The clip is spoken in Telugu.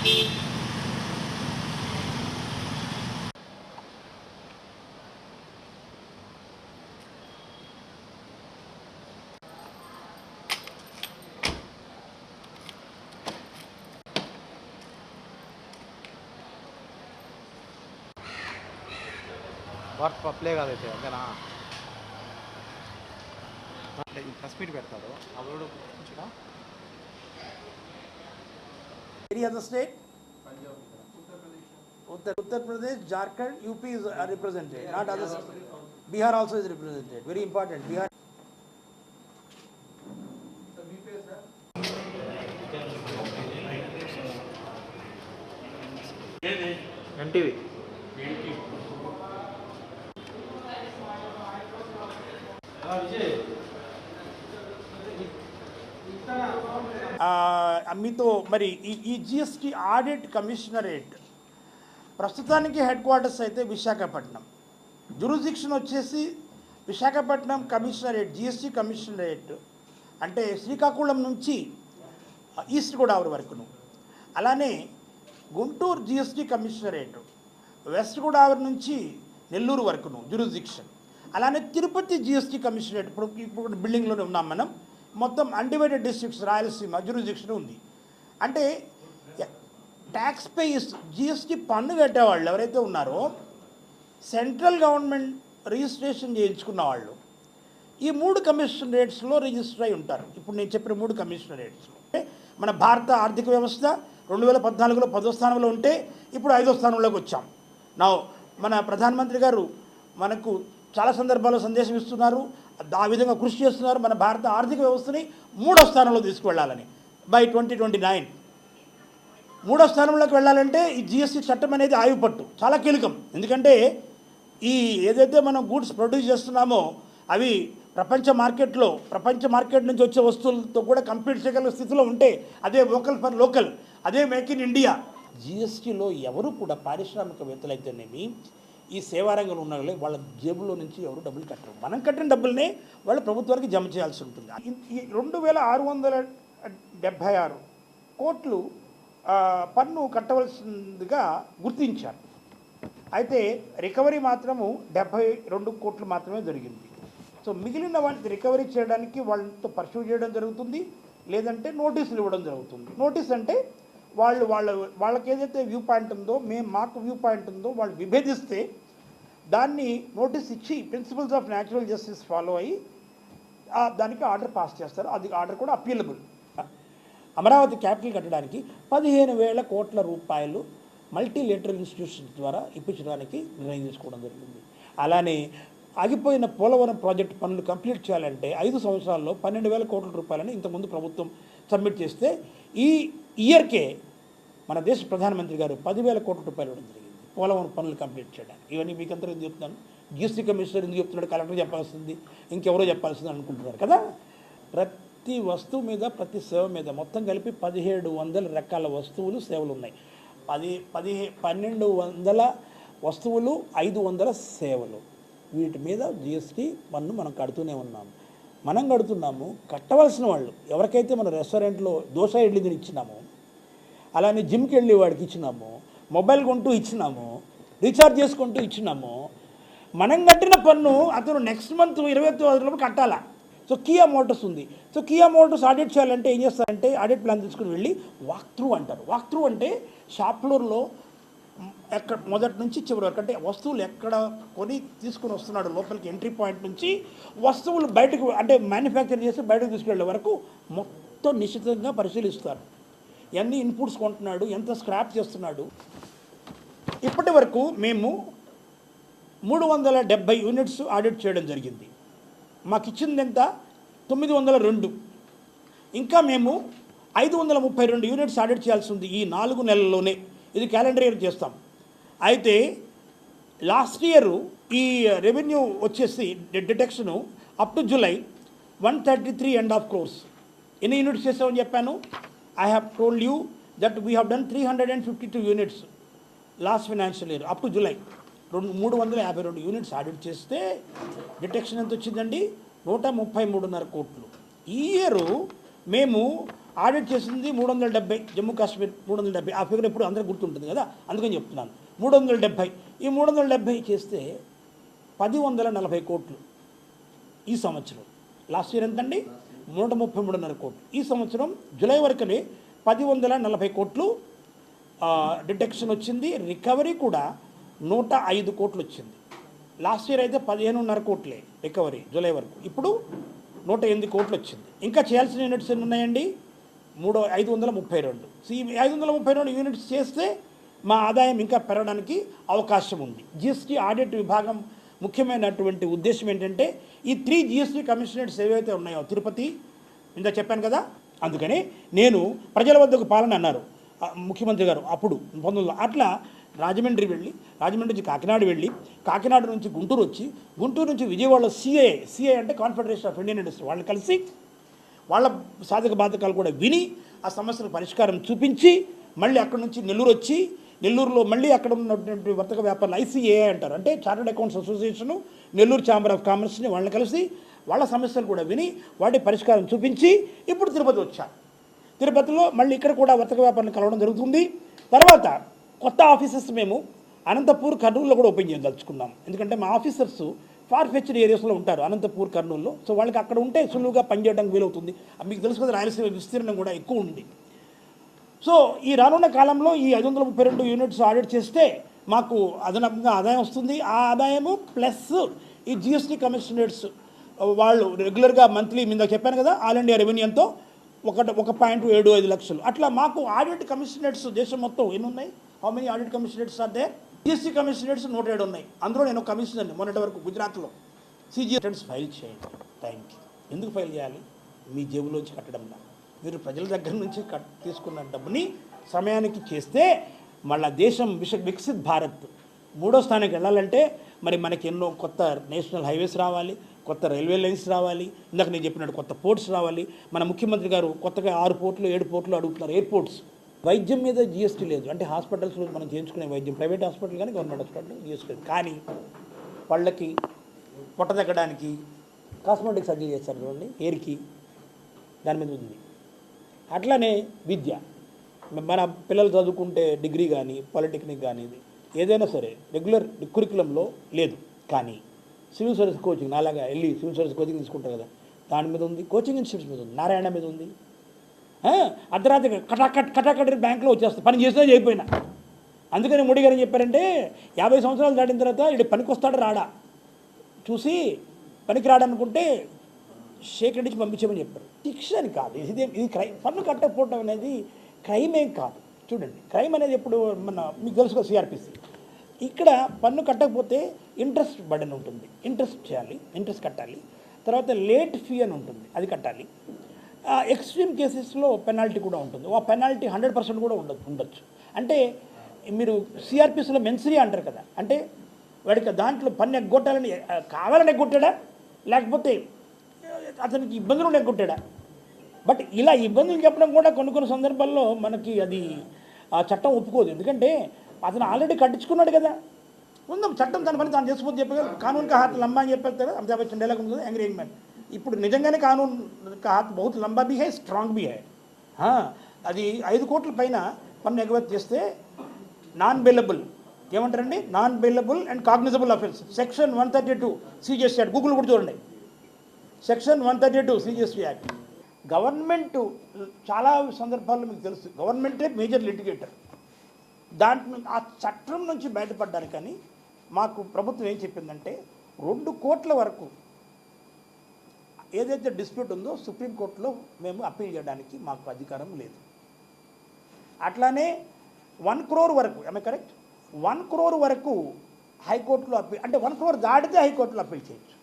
వర్క్ ప్లే కాదైతే అంతేనా ప్రెస్ మీట్ పెడతాడు అప్పుడు కూర్చున్నా Any other state? Uttar Pradesh, Jharkhand, UP is represented, not other states. Bihar also is represented. Very important. Bihar. NTV. మీతో మరి ఈ జిఎస్టీ ఆడిట్ కమిషనరేట్ ప్రస్తుతానికి హెడ్ క్వార్టర్స్ అయితే విశాఖపట్నం, జ్యూరిస్డిక్షన్ వచ్చేసి విశాఖపట్నం కమిషనరేట్, జిఎస్టీ కమిషనరేట్ అంటే శ్రీకాకుళం నుంచి ఈస్ట్ గోదావరి వరకును, అలానే Guntur GST commissionerate west Godavari నుంచి నెల్లూరు వరకును జ్యూరిస్డిక్షన్, అలానే తిరుపతి జిఎస్టీ కమిషనరేట్ ఇప్పుడు బిల్డింగ్లోనే ఉన్నాం మనం, మొత్తం అన్డివైడెడ్ డిస్ట్రిక్ట్స్ రాయలసీమ జ్యూరిస్డిక్షన్ ఉంది. అంటే ట్యాక్స్ పేయర్స్ జిఎస్టీ పన్ను కట్టేవాళ్ళు ఎవరైతే ఉన్నారో సెంట్రల్ గవర్నమెంట్ రిజిస్ట్రేషన్ చేయించుకున్న వాళ్ళు ఈ 3 కమిషనరేట్స్లో రిజిస్టర్ అయి ఉంటారు. ఇప్పుడు నేను చెప్పిన 3 కమిషనరేట్స్లో మన భారత ఆర్థిక వ్యవస్థ 2014లో 10వ స్థానంలో ఉంటే ఇప్పుడు 5వ స్థానంలోకి వచ్చాం. నా మన ప్రధానమంత్రి గారు మనకు చాలా సందర్భాల్లో సందేశం ఇస్తున్నారు, ఆ విధంగా కృషి చేస్తున్నారు మన భారత ఆర్థిక వ్యవస్థని 3వ స్థానంలో తీసుకువెళ్ళాలని. బై 2029 3వ స్థానంలోకి వెళ్ళాలంటే ఈ జిఎస్టీ చట్టం అనేది ఆయుపట్టు చాలా కీలకం. ఎందుకంటే ఈ ఏదైతే మనం గూడ్స్ ప్రొడ్యూస్ చేస్తున్నామో అవి ప్రపంచ మార్కెట్ నుంచి వచ్చే వస్తువులతో కూడా కంపీట్ చేయగల స్థితిలో ఉంటే అదే వోకల్ ఫర్ లోకల్, అదే మేక్ ఇన్ ఇండియా. జిఎస్టీలో ఎవరు కూడా పారిశ్రామికవేత్తలైతేనేమి ఈ సేవారంగంలో ఉన్న వాళ్ళ జేబులో నుంచి ఎవరు డబ్బులు కట్టరు. మనం కట్టిన డబ్బులనే వాళ్ళు ప్రభుత్వానికి జమ చేయాల్సి ఉంటుంది. ఈ 2676 కోట్లు పన్ను కట్టవలసిందిగా గుర్తించారు. అయితే రికవరీ మాత్రము 72 కోట్లు మాత్రమే జరిగింది. సో మిగిలిన వాటిని రికవరీ చేయడానికి వాళ్ళతో పర్సూ చేయడం జరుగుతుంది, లేదంటే నోటీసులు ఇవ్వడం జరుగుతుంది. నోటీస్ అంటే వాళ్ళకి ఏదైతే వ్యూ పాయింట్ ఉందో మాకు వ్యూ పాయింట్ ఉందో వాళ్ళు విభేదిస్తే దాన్ని నోటీస్ ఇచ్చి principles of natural justice follow అయ్యి దానికి ఆర్డర్ పాస్ చేస్తారు. అది ఆర్డర్ కూడా అప్పీలబుల్. అమరావతి క్యాపిటల్ కట్టడానికి 15,000 కోట్ల రూపాయలు మల్టీలేటరల్ ఇన్స్టిట్యూషన్స్ ద్వారా ఇప్పించడానికి నిర్ణయం తీసుకోవడం జరిగింది. అలానే ఆగిపోయిన పోలవరం ప్రాజెక్టు పనులు కంప్లీట్ చేయాలంటే 5 సంవత్సరాల్లో 12,000 కోట్ల రూపాయలని ఇంతకుముందు ప్రభుత్వం సబ్మిట్ చేస్తే ఈ ఇయర్కే మన దేశ ప్రధానమంత్రి గారు 10,000 కోట్ల రూపాయలు ఇవ్వడం జరిగింది పోలవరం పనులు కంప్లీట్ చేయడానికి. ఇవన్నీ మీకు అందరూ ఎందుకు చెప్తున్నాను, జిఎస్టీ కమిషనర్ ఎందుకు చెప్తున్నాడు, కలెక్టర్ చెప్పాల్సింది, ఇంకెవరో చెప్పాల్సింది అనుకుంటున్నారు కదా. ప్రతి వస్తువు మీద, ప్రతి సేవ మీద మొత్తం కలిపి 1700 రకాల వస్తువులు సేవలు ఉన్నాయి. 1200 వస్తువులు, 500 సేవలు. వీటి మీద జిఎస్టీ పన్ను మనం కడుతూనే ఉన్నాము. మనం కడుతున్నాము, కట్టవలసిన వాళ్ళు ఎవరికైతే మన రెస్టారెంట్లో దోశ ఇడ్లీ తిని ఇచ్చినామో, అలానే జిమ్కి వెళ్ళి వాడికి ఇచ్చినాము, మొబైల్ కొంటూ ఇచ్చినాము, రీఛార్జ్ చేసుకుంటూ ఇచ్చినాము, మనం కట్టిన పన్ను అతను నెక్స్ట్ మంత్ 29 కట్టాలా. సో కియా మోటార్స్ ఉంది. సో కియా మోటార్స్ ఆడిట్ చేయాలంటే ఏం చేస్తారంటే ఆడిట్ ప్లాన్ తీసుకుని వెళ్ళి వాక్ త్రూ అంటారు. వాక్ త్రూ అంటే షాప్ ఫ్లోర్లో ఎక్కడ మొదటి నుంచి చివరి వరకు, అంటే వస్తువులు ఎక్కడ కొని తీసుకుని వస్తున్నాడు లోపలికి ఎంట్రీ పాయింట్ నుంచి వస్తువులు బయటకు అంటే మ్యానుఫ్యాక్చర్ చేసి బయటకు తీసుకెళ్లే వరకు మొత్తం నిశ్చితంగా పరిశీలిస్తారు. ఎన్ని ఇన్పుట్స్ కొంటున్నాడు, ఎంత స్క్రాప్ చేస్తున్నాడు. ఇప్పటి వరకు మేము 370 యూనిట్స్ ఆడిట్ చేయడం జరిగింది. మాకు ఇచ్చింది ఎంత 902. ఇంకా మేము 532 యూనిట్స్ ఆడిట్ చేయాల్సి ఉంది ఈ 4 నెలల్లోనే. ఇది క్యాలెండర్ ఇయర్ చేస్తాం. అయితే లాస్ట్ ఇయర్ ఈ రెవెన్యూ వచ్చేసి detection up to July 133.5 crores. ఎన్ని యూనిట్స్ చేస్తామని చెప్పాను? I have told you that we have done 352 units last financial year up to July. 352 units audit చేస్తే డిటెక్షన్ ఎంత వచ్చిందండి? 133.5 కోట్లు. ఈ ఇయర్ మేము ఆడిట్ చేసింది 370, జమ్మూ కాశ్మీర్ 370. ఆ ఫిగర్ ఎప్పుడు అందరికీ గుర్తుంటుంది కదా, అందుకని చెప్తున్నాను. 370. ఈ 370 చేస్తే 1040 కోట్లు ఈ సంవత్సరం. లాస్ట్ ఇయర్ ఎంతండి? 133.5 కోట్లు. ఈ సంవత్సరం జూలై వరకునే 1040 కోట్లు డిడక్షన్ వచ్చింది. రికవరీ కూడా 105 కోట్లు వచ్చింది. లాస్ట్ ఇయర్ అయితే 15.5 కోట్లే రికవరీ జూలై వరకు. ఇప్పుడు 108 కోట్లు వచ్చింది. ఇంకా చేయాల్సిన యూనిట్స్ ఎన్ని ఉన్నాయండి? 532. సో ఈ 532 యూనిట్స్ చేస్తే మా ఆదాయం ఇంకా పెరగడానికి అవకాశం ఉంది. జిఎస్టీ ఆడిట్ విభాగం ముఖ్యమైనటువంటి ఉద్దేశం ఏంటంటే ఈ 3 జిఎస్టీ కమిషనరేట్స్ ఏవైతే ఉన్నాయో, తిరుపతి ఇంత చెప్పాను కదా, అందుకని నేను ప్రజల వద్దకు పాలన అన్నారు ముఖ్యమంత్రి గారు అప్పుడు 1900. అట్లా రాజమండ్రి వెళ్ళి, రాజమండ్రి నుంచి కాకినాడ వెళ్ళి, కాకినాడ నుంచి గుంటూరు వచ్చి, గుంటూరు నుంచి విజయవాడలో సిఐ అంటే కాన్ఫెడరేషన్ ఆఫ్ ఇండియన్ ఇండస్ట్రీ, వాళ్ళని కలిసి వాళ్ళ సాధక బాధకాలు కూడా విని ఆ సమస్యలకు పరిష్కారం చూపించి, మళ్ళీ అక్కడ నుంచి నెల్లూరు వచ్చి, నెల్లూరులో మళ్ళీ అక్కడ ఉన్నటువంటి వర్తక వ్యాపారులు ఐసీఏఐ అంటారు, అంటే chartered accounts association, Nellore chamber of కామర్స్ని వాళ్ళని కలిసి వాళ్ళ సమస్యలు కూడా విని వాటి పరిష్కారం చూపించి ఇప్పుడు తిరుపతి వచ్చారు. తిరుపతిలో మళ్ళీ ఇక్కడ కూడా వర్తక వ్యాపారాన్ని కలవడం జరుగుతుంది. తర్వాత కొత్త ఆఫీసెస్ మేము అనంతపూర్, కర్నూలులో కూడా ఓపెన్ చేయదలుచుకున్నాం. ఎందుకంటే మా ఆఫీసర్స్ ఫార్ ఫెచ్డ్ ఏరియాస్లో ఉంటారు, అనంతపూర్, కర్నూలులో. సో వాళ్ళకి అక్కడ ఉంటే సులువుగా పనిచేయడానికి వీలవుతుంది. మీకు తెలుసు కదా, రాయలసీమ విస్తీర్ణం కూడా ఎక్కువ ఉంది. సో ఈ రానున్న కాలంలో ఈ 532 యూనిట్స్ ఆడిట్ చేస్తే మాకు అదనంగా ఆదాయం వస్తుంది. ఆ ఆదాయము ప్లస్ ఈ జిఎస్టీ కమిషనరేట్స్ వాళ్ళు రెగ్యులర్గా మంత్లీ మీద చెప్పాను కదా, ఆల్ ఇండియా రెవెన్యూతో 1.75 లక్షలు. అట్లా మాకు ఆడిట్ కమిషనరేట్స్ దేశం మొత్తం ఎన్ని ఉన్నాయి? How many audit commissionerates are there? GST commissionerates 107 ఉన్నాయి. అందులో నేను కమిషనర్ని మొన్నటి వరకు గుజరాత్లో. సిజిఎస్ ఫైల్ చేయండి. Thank you. ఎందుకు ఫైల్ చేయాలి? మీ జేబులోంచి కట్టడంలా. మీరు ప్రజల దగ్గర నుంచి తీసుకున్న డబ్బుని సమయానికి చేస్తే మళ్ళీ దేశం వికసిత్ భారత్ 3వ స్థానానికి వెళ్ళాలంటే మరి మనకి ఎన్నో కొత్త నేషనల్ హైవేస్ రావాలి, కొత్త రైల్వే లైన్స్ రావాలి, ఇందాక నేను చెప్పినట్టు కొత్త పోర్ట్స్ రావాలి. మన ముఖ్యమంత్రి గారు కొత్తగా 6 పోర్ట్లు 7 పోర్ట్లు అడుగుతున్నారు, ఎయిర్పోర్ట్స్. వైద్యం మీద జిఎస్టీ లేదు, అంటే హాస్పిటల్స్లో మనం చేయించుకునే వైద్యం, ప్రైవేట్ హాస్పిటల్ కానీ గవర్నమెంట్ హాస్పిటల్ జిఎస్టీ లేదు. కానీ వాళ్ళకి పొట్ట తగ్గడానికి కాస్మెటిక్ సర్జరీ చేస్తారు చూడండి, హెయిర్కి, దాని మీద ఉంది. అట్లానే విద్య, మన పిల్లలు చదువుకుంటే డిగ్రీ కానీ పాలిటెక్నిక్ కానీ ఏదైనా సరే రెగ్యులర్ కురికులంలో లేదు. కానీ సివిల్ సర్వీస్ కోచింగ్ నాలాగా వెళ్ళి సివిల్ సర్వీస్ కోచింగ్ తీసుకుంటారు కదా, దాని మీద ఉంది. కోచింగ్ ఇన్స్టిట్యూట్స్ మీద ఉంది, నారాయణ మీద ఉంది. అర్ధరాత్రి కటాకట్ బ్యాంకులో వచ్చేస్తుంది, పని చేసినా చేయకపోయినా. అందుకని మోడీ గారు ఏం చెప్పారంటే 50 సంవత్సరాలు దాటిన తర్వాత ఇది పనికి వస్తాడు రాడా చూసి, పనికి రాడనుకుంటే షేక్ నుంచి పంపించమని చెప్పారు. శిక్ష అని కాదు ఇది క్రైమ్. పన్ను కట్టకపోవడం అనేది క్రైమ్ ఏం కాదు. చూడండి, క్రైమ్ అనేది ఎప్పుడు మీకు తెలుసుకో సిఆర్పిసి. ఇక్కడ పన్ను కట్టకపోతే ఇంట్రెస్ట్ బర్డెన్ ఉంటుంది, ఇంట్రెస్ట్ చేయాలి, ఇంట్రెస్ట్ కట్టాలి. తర్వాత లేట్ ఫీ అని ఉంటుంది, అది కట్టాలి. ఎక్స్ట్రీమ్ కేసెస్లో పెనాల్టీ కూడా ఉంటుంది. ఆ పెనాల్టీ 100% కూడా ఉండొచ్చు. అంటే మీరు సిఆర్పిసిలో మెన్సరీ అంటారు కదా, అంటే వాడికి దాంట్లో పన్ను ఎగ్గొట్టాలని కావాలని ఎగ్గొట్టాడా, లేకపోతే అతనికి ఇబ్బందులు ఎగ్గొట్టాడా? బట్ ఇలా ఇబ్బందులు చెప్పడం కూడా కొన్ని సందర్భాల్లో మనకి అది చట్టం ఒప్పుకోదు. ఎందుకంటే అతను ఆల్రెడీ కట్టించుకున్నాడు కదా, ఉందాం చట్టం తన పని తాను చేసుకోవచ్చు చెప్పగలరు. కానూన్ కా హాత్ లంబా అని చెప్పారు, అమితాబ్ బచ్చన్ డైలాగ్ ఉంది, యాంగ్రీ యంగ్ మ్యాన్. ఇప్పుడు నిజంగానే కానూన్ కా హాత్ బహుత్ లంబా బీ హై, స్ట్రాంగ్ బీ హై. అది 5 కోట్ల పైన పన్ను ఎగవేత చేస్తే నాన్ బెయిలబుల్, ఏమంటారండి, non bailable and cognizable offence, section 132 CGST act. Google కూడా చూడండి, సెక్షన్ 132 సిజిఎస్టీ యాక్ట్. గవర్నమెంట్ చాలా సందర్భాల్లో మీకు తెలుసు, గవర్నమెంటే మేజర్ లిటిగేటర్. దాంట్లో ఆ చట్టం నుంచి బయటపడ్డారు. మాకు ప్రభుత్వం ఏం చెప్పిందంటే 2 కోట్ల వరకు ఏదైతే డిస్ప్యూట్ ఉందో సుప్రీంకోర్టులో మేము అప్పీల్ చేయడానికి మాకు అధికారం లేదు. అట్లానే 1 crore వరకు, కరెక్ట్, 1 crore వరకు హైకోర్టులో అప్పీల్, అంటే 1 crore దాటితే హైకోర్టులో అప్పీల్ చేయొచ్చు.